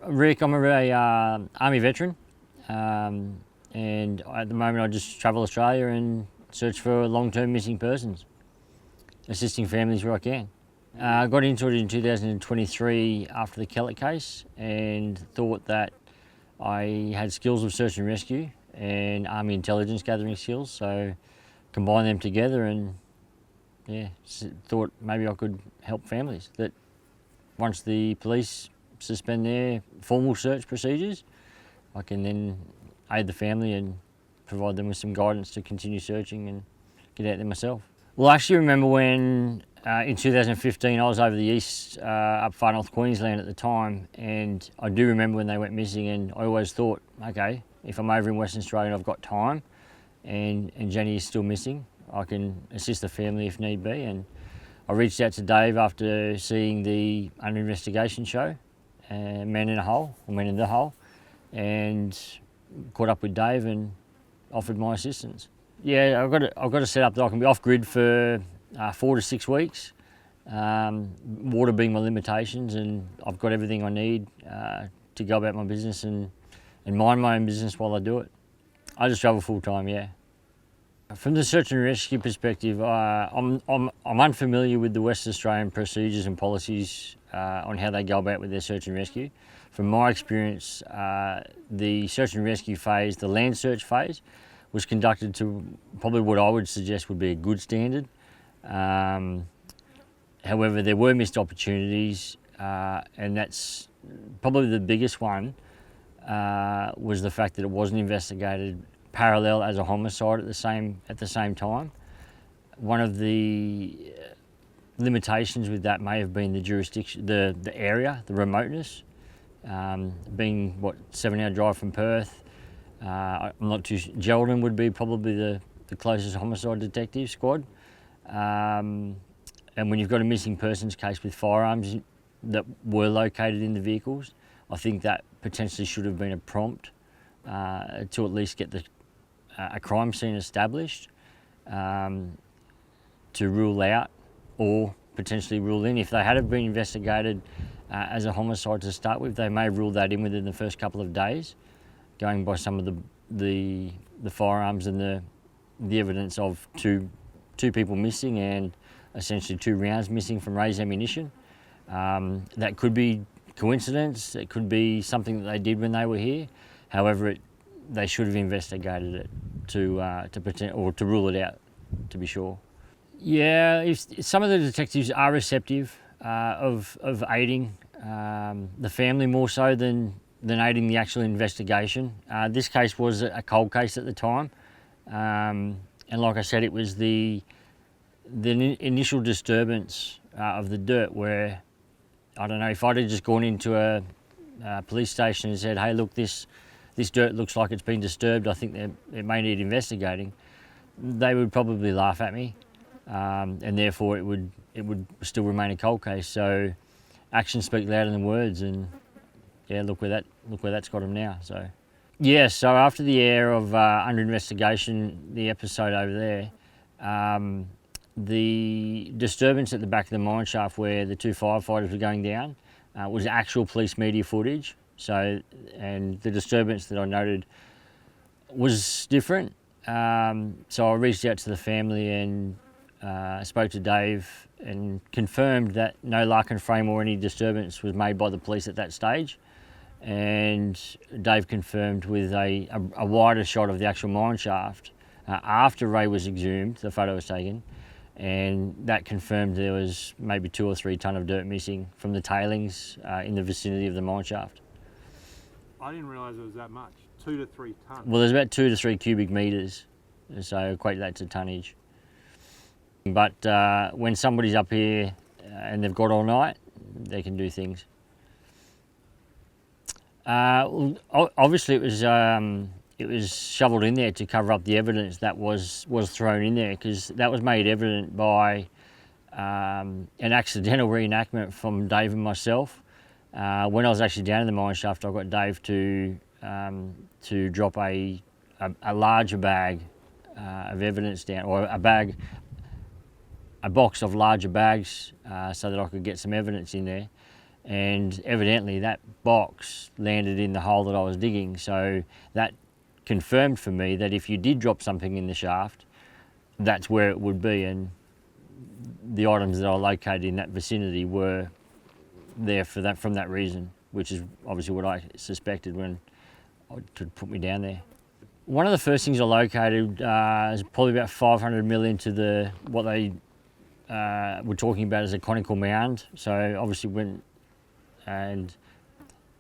Rick, I'm a Army veteran, and at the moment I just travel Australia and search for long-term missing persons, assisting families where I can. I got into it in 2023 after the Kellett case and thought that I had skills of search and rescue and Army intelligence gathering skills, so combined them together and thought maybe I could help families. That once the police suspend their formal search procedures, I can then aid the family and provide them with some guidance to continue searching and get out there myself. Well, I actually remember when in 2015 I was over the east, up far north Queensland at the time, and I do remember when they went missing, and I always thought, okay, if I'm over in Western Australia and I've got time and Jennie is still missing, I can assist the family if need be. And I reached out to Dave after seeing the Under Investigation show, Man in the Hole, and caught up with Dave and offered my assistance. Yeah, I've got to set up that I can be off grid for 4 to 6 weeks. Water being my limitations, and I've got everything I need to go about my business and mind my own business while I do it. I just travel full time, yeah. From the search and rescue perspective, I'm unfamiliar with the West Australian procedures and policies on how they go about with their search and rescue. From my experience, the search and rescue phase, the land search phase, was conducted to probably what I would suggest would be a good standard. However, there were missed opportunities, and that's probably the biggest one, was the fact that it wasn't investigated parallel as a homicide at the same time. One of the limitations with that may have been the jurisdiction, the area, the remoteness, being 7-hour drive from Perth. I'm not too sure. Geraldton would be probably the closest homicide detective squad. And when you've got a missing persons case with firearms that were located in the vehicles, I think that potentially should have been a prompt to at least get a crime scene established, to rule out or potentially rule in. If they had been investigated as a homicide to start with, they may rule that in within the first couple of days, going by some of the firearms and the evidence of two people missing and essentially 2 rounds missing from Ray's ammunition. That could be coincidence, it could be something that they did when they were here. However, they should have investigated it to pretend or to rule it out, to be sure. Yeah, if some of the detectives are receptive of aiding the family more so than aiding the actual investigation. This case was a cold case at the time, and like I said, it was the initial disturbance of the dirt where, I don't know, if I'd have just gone into a police station and said, hey, look, this dirt looks like it's been disturbed, I think it may need investigating, they would probably laugh at me, and therefore it would still remain a cold case. So actions speak louder than words, and yeah, look where that's got them now. So yeah, so after the air of Under Investigation, the episode over there, the disturbance at the back of the mine shaft where the 2 firefighters were going down was actual police media footage. So, and the disturbance that I noted was different. So I reached out to the family and spoke to Dave and confirmed that no Larkin frame or any disturbance was made by the police at that stage. And Dave confirmed with a wider shot of the actual mine shaft after Ray was exhumed, the photo was taken, and that confirmed there was maybe 2 or 3 tonne of dirt missing from the tailings in the vicinity of the mine shaft. I didn't realise it was that much, 2 to 3 tonnes. Well, there's about 2 to 3 cubic metres, so equate that to tonnage. But when somebody's up here and they've got all night, they can do things. Obviously it was shoveled in there to cover up the evidence that was thrown in there, because that was made evident by an accidental reenactment from Dave and myself. When I was actually down in the mine shaft, I got Dave to drop a larger bag of evidence down, or a box of larger bags, so that I could get some evidence in there. and evidently that box landed in the hole that I was digging. So that confirmed for me that if you did drop something in the shaft, that's where it would be, and the items that I located in that vicinity were there for that, from that reason, which is obviously what I suspected when to put me down there. One of the first things I located is probably about 500 million to the what they were talking about as a conical mound. So obviously and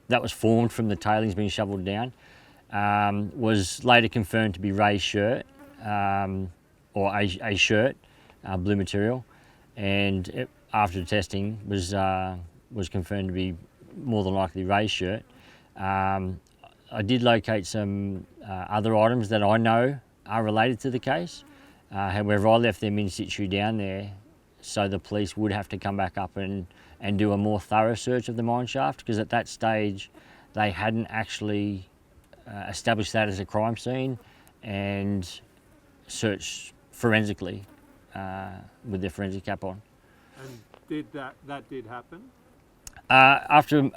that was formed from the tailings being shoveled down. Was later confirmed to be Ray's shirt, or a shirt, blue material, and after testing was confirmed to be more than likely Ray's shirt. I did locate some other items that I know are related to the case. However, I left them in situ down there, so the police would have to come back up and do a more thorough search of the mine shaft, because at that stage they hadn't actually established that as a crime scene and searched forensically with their forensic cap on. And did that did happen? After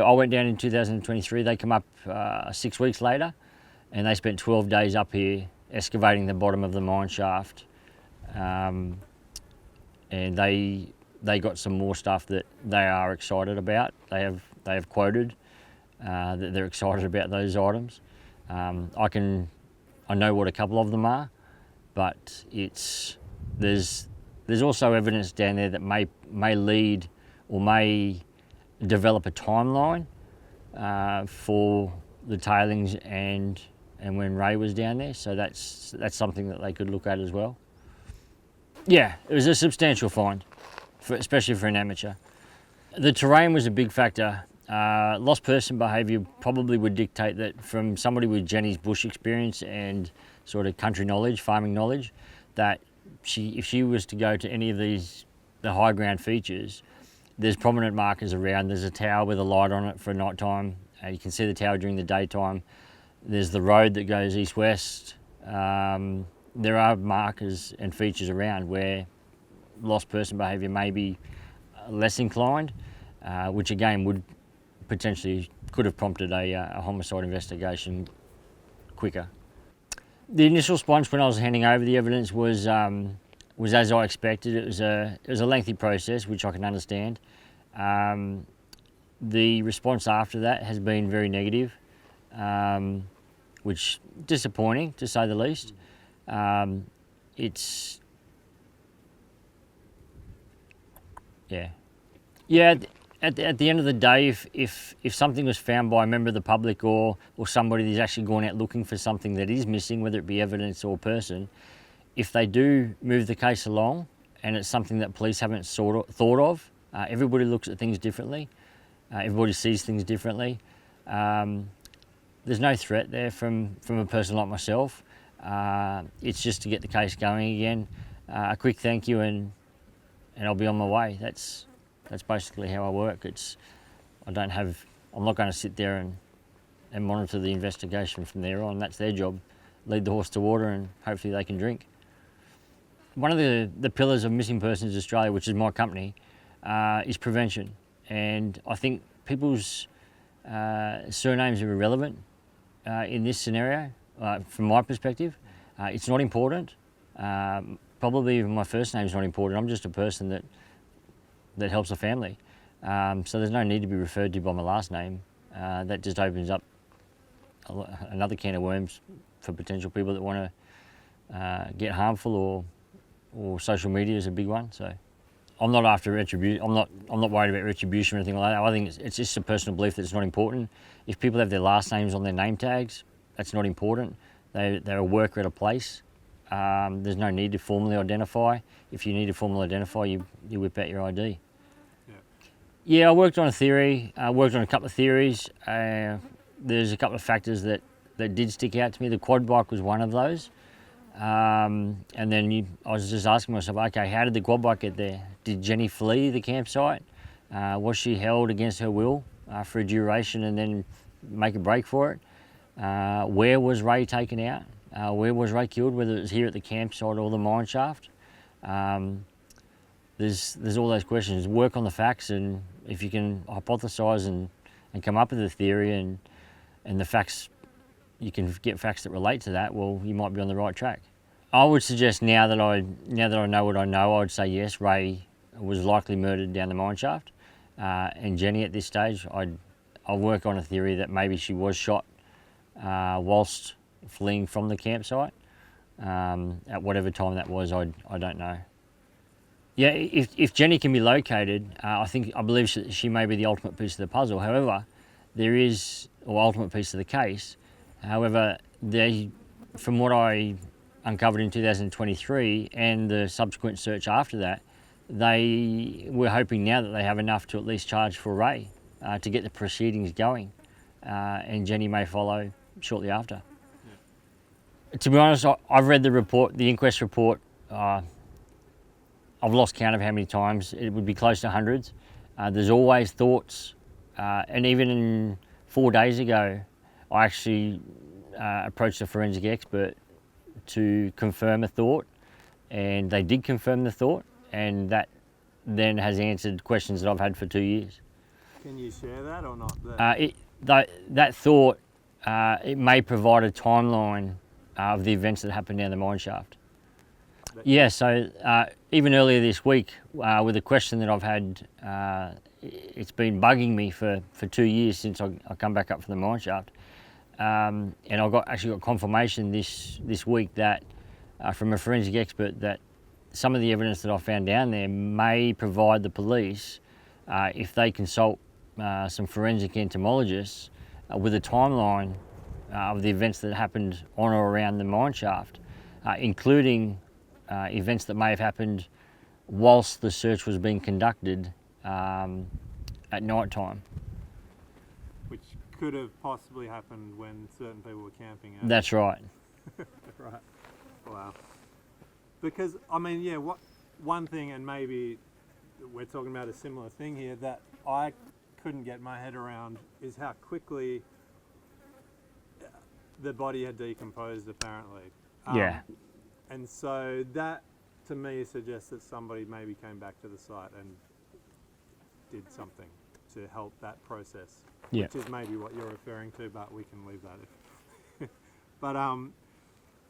I went down in 2023, they come up 6 weeks later, and they spent 12 days up here excavating the bottom of the mine shaft, and they got some more stuff that they are excited about. They have quoted that they're excited about those items. I know what a couple of them are, but there's also evidence down there that may lead or may develop a timeline for the tailings and when Ray was down there. So that's something that they could look at as well. Yeah, it was a substantial find, especially for an amateur. The terrain was a big factor. Lost person behaviour probably would dictate that, from somebody with Jennie's bush experience and sort of country knowledge, farming knowledge, that if she was to go to any of the high ground features, there's prominent markers around. There's a tower with a light on it for night time. You can see the tower during the daytime. There's the road that goes east-west. There are markers and features around where lost person behaviour may be less inclined, which again would potentially could have prompted a homicide investigation quicker. The initial response when I was handing over the evidence was as I expected. It was a lengthy process, which I can understand. The response after that has been very negative, which is disappointing to say the least. At the end of the day, if something was found by a member of the public or somebody that's actually gone out looking for something that is missing, whether it be evidence or person, if they do move the case along and it's something that police haven't thought of, everybody looks at things differently, everybody sees things differently. There's no threat there from a person like myself. It's just to get the case going again. A quick thank you and I'll be on my way. That's basically how I work. I'm not going to sit there and monitor the investigation from there on. That's their job. Lead the horse to water and hopefully they can drink. One of the pillars of Missing Persons Australia, which is my company, is prevention. And I think people's surnames are irrelevant in this scenario, from my perspective. It's not important. Probably even my first name is not important. I'm just a person that helps a family. So there's no need to be referred to by my last name. That just opens up another can of worms for potential people that want to get harmful, or social media is a big one. So I'm not after retribution. I'm not worried about retribution or anything like that. I think it's just a personal belief that it's not important. If people have their last names on their name tags, that's not important. They're a worker at a place. There's no need to formally identify. If you need to formally identify, you whip out your ID. Yeah, I worked on a theory. I worked on a couple of theories. There's a couple of factors that did stick out to me. The quad bike was one of those. And then I was just asking myself, okay, how did the quad bike get there? Did Jennie flee the campsite? Was she held against her will for a duration and then make a break for it? Where was Ray taken out? Where was Ray killed, whether it was here at the campsite or the mine shaft? There's there's all those questions. Work on the facts, and if you can hypothesise and come up with a theory and the facts, you can get facts that relate to that, well, you might be on the right track. I would suggest now that I know what I know, I would say yes, Ray was likely murdered down the mine shaft. And Jennie at this stage, I'll work on a theory that maybe she was shot whilst fleeing from the campsite. At whatever time that was, I don't know. Yeah, if Jennie can be located, I believe she may be the ultimate piece of the puzzle. However, ultimate piece of the case. However, from what I uncovered in 2023 and the subsequent search after that, they were hoping now that they have enough to at least charge for Ray to get the proceedings going, and Jennie may follow shortly after. Yeah. To be honest, I've read the inquest report. I've lost count of how many times. It would be close to hundreds. There's always thoughts, and even 4 days ago, I actually approached a forensic expert to confirm a thought, and they did confirm the thought, and that then has answered questions that I've had for 2 years. Can you share that or not? That thought, it may provide a timeline of the events that happened down the mine shaft. Yeah, so even earlier this week, with a question that I've had, it's been bugging me for 2 years since I come back up from the mine shaft. And I actually got confirmation this week that from a forensic expert that some of the evidence that I found down there may provide the police, if they consult some forensic entomologists, with a timeline of the events that happened on or around the mine shaft, including events that may have happened whilst the search was being conducted at night time. Which could have possibly happened when certain people were camping out. That's right. Right. Wow. Because, I mean, yeah, one thing, and maybe we're talking about a similar thing here, that I couldn't get my head around is how quickly the body had decomposed, apparently. Yeah. And so that, to me, suggests that somebody maybe came back to the site and did something to help that process. Yeah. Which is maybe what you're referring to, but we can leave that. But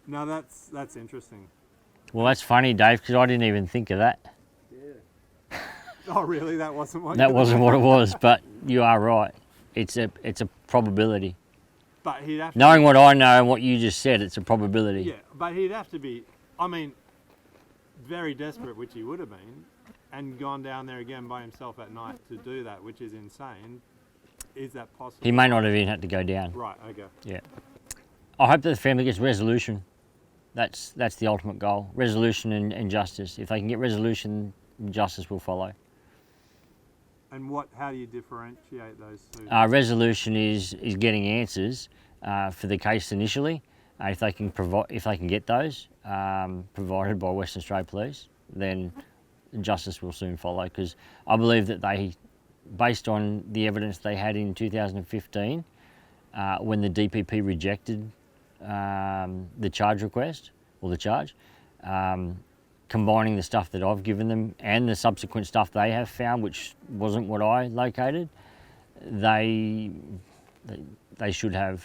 no, that's interesting. Well, that's funny, Dave, because I didn't even think of that. Yeah. Oh, really? That wasn't what? That wasn't what it was, but you are right. It's a probability. But he'd have to knowing what I know and what you just said, it's a probability. Yeah, but he'd have to be, I mean, very desperate, which he would have been, and gone down there again by himself at night to do that, which is insane. Is that possible? He may not have even had to go down. Right, okay. Yeah. I hope that the family gets resolution. That's the ultimate goal. Resolution and justice. If they can get resolution, justice will follow. And how do you differentiate those two? Resolution is getting answers for the case initially. If they can get those provided by Western Australia Police, then justice will soon follow. Because I believe that they, based on the evidence they had in 2015, when the DPP rejected the charge request or the charge, combining the stuff that I've given them and the subsequent stuff they have found, which wasn't what I located, they should have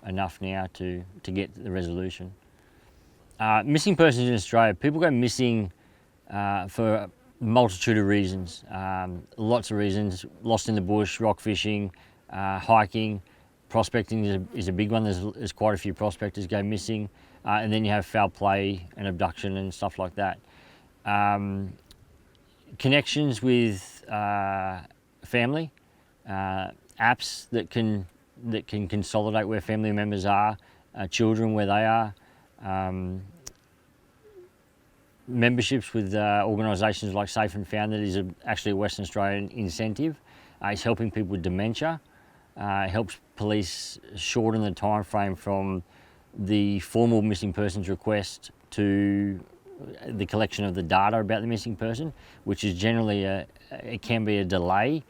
enough now to get the resolution. Missing persons in Australia, people go missing for a multitude of reasons, lots of reasons. Lost in the bush, rock fishing, hiking, prospecting is a big one. There's quite a few prospectors go missing. And then you have foul play and abduction and stuff like that. Connections with family, apps that can consolidate where family members are, children where they are, memberships with organisations like Safe and Found, that is actually a Western Australian incentive. It's helping people with dementia. It helps police shorten the time frame from the formal missing persons request to the collection of the data about the missing person, which is generally it can be a delay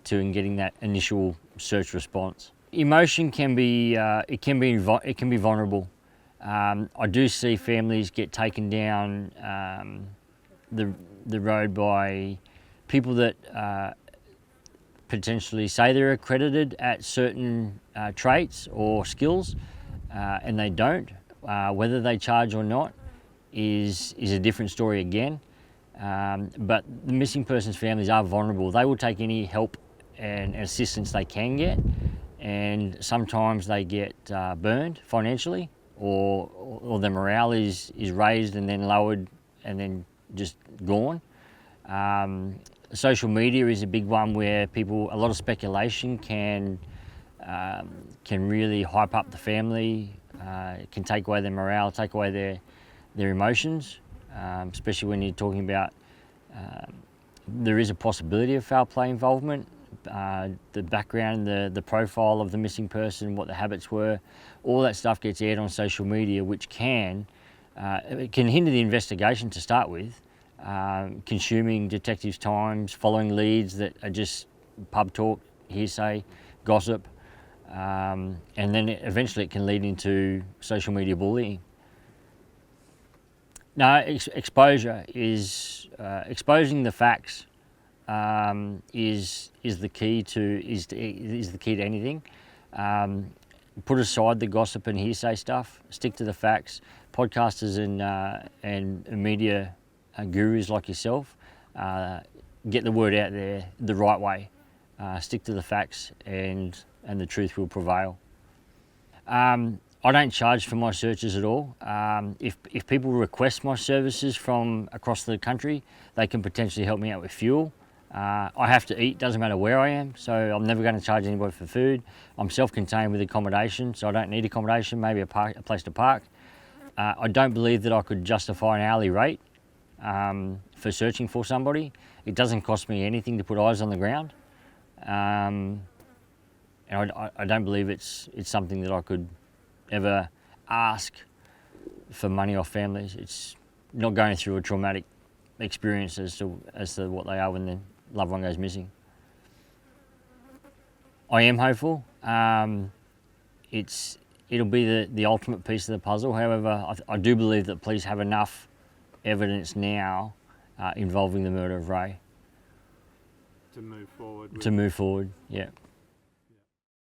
to getting that initial search response. Emotion can be vulnerable. I do see families get taken down the road by people that potentially say they're accredited at certain traits or skills, and they don't. Whether they charge or not is a different story again. But the missing persons families are vulnerable. They will take any help and assistance they can get, and sometimes they get burned financially, or their morale is raised and then lowered and then just gone. Social media is a big one where a lot of speculation can really hype up the family, can take away their morale, take away their emotions, especially when you're talking about there is a possibility of foul play involvement. The background, the profile of the missing person, what the habits were, all that stuff gets aired on social media, which it can hinder the investigation to start with, consuming detectives' times, following leads that are just pub talk, hearsay, gossip, and then eventually it can lead into social media bullying. No, exposure is exposing the facts is the key to anything. Put aside the gossip and hearsay stuff. Stick to the facts. Podcasters and media gurus like yourself get the word out there the right way. Stick to the facts, and the truth will prevail. I don't charge for my searches at all. If people request my services from across the country, they can potentially help me out with fuel. I have to eat, doesn't matter where I am, so I'm never going to charge anybody for food. I'm self-contained with accommodation, so I don't need accommodation, maybe a place to park. I don't believe that I could justify an hourly rate for searching for somebody. It doesn't cost me anything to put eyes on the ground. And I don't believe it's something that I could ever ask for money off families. It's not going through a traumatic experience as to what they are when their loved one goes missing. I am hopeful. It'll be the ultimate piece of the puzzle. However, I do believe that police have enough evidence now involving the murder of Ray to move forward. Yeah.